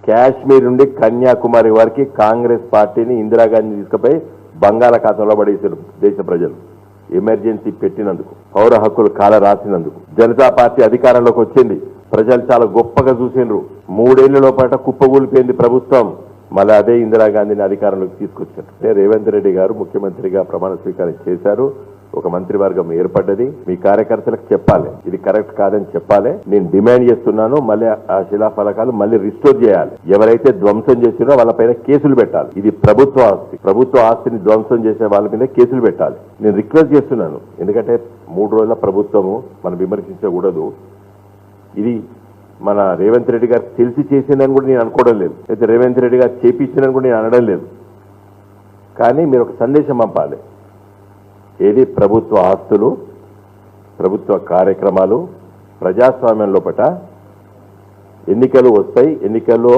కాశ్మీర్ నుండి కన్యాకుమారి వరకు కాంగ్రెస్ పార్టీని ఇందిరాగాంధీ తీసుకుపోయి బంగాళాఖాతంలో పడేశారు దేశ ప్రజలు. ఎమర్జెన్సీ పెట్టినందుకు, పౌర హక్కులు కాల రాసినందుకు. జనతా పార్టీ అధికారంలోకి వచ్చింది, ప్రజలు చాలా గొప్పగా చూసిండ్రు. 3 ఏళ్ల లోపల కుప్పగూలిపోయింది ప్రభుత్వం. మళ్ళీ అదే ఇందిరాగాంధీని అధికారంలోకి తీసుకొచ్చారు. రేవంత్ రెడ్డి గారు ముఖ్యమంత్రిగా ప్రమాణ స్వీకారం చేశారు. ఒక మంత్రివర్గం ఏర్పడ్డది. మీ కార్యకర్తలకు చెప్పాలి, ఇది కరెక్ట్ కాదని చెప్పాలి. నేను డిమాండ్ చేస్తున్నాను, మళ్ళీ ఆ శిలాఫలకాలు మళ్ళీ రిస్టోర్ చేయాలి. ఎవరైతే ధ్వంసం చేసినో వాళ్ళపైన కేసులు పెట్టాలి. ఇది ప్రభుత్వ ఆస్తి. ప్రభుత్వ ఆస్తిని ధ్వంసం చేసే వాళ్ళ మీద కేసులు పెట్టాలి. నేను రిక్వెస్ట్ చేస్తున్నాను. ఎందుకంటే 3 రోజుల ప్రభుత్వము మనం విమర్శించకూడదు. ఇది మన రేవంత్ రెడ్డి గారు తెలిసి చేసిందని కూడా నేను అనుకోవడం లేదు, అయితే రేవంత్ రెడ్డి గారు చేపించిందని కూడా నేను అనడం లేదు. కానీ మీరు ఒక సందేశం పంపాలి. ఏది ప్రభుత్వ ఆస్తులు, ప్రభుత్వ కార్యక్రమాలు, ప్రజాస్వామ్యం లోపట ఎన్నికలు వస్తాయి. ఎన్నికల్లో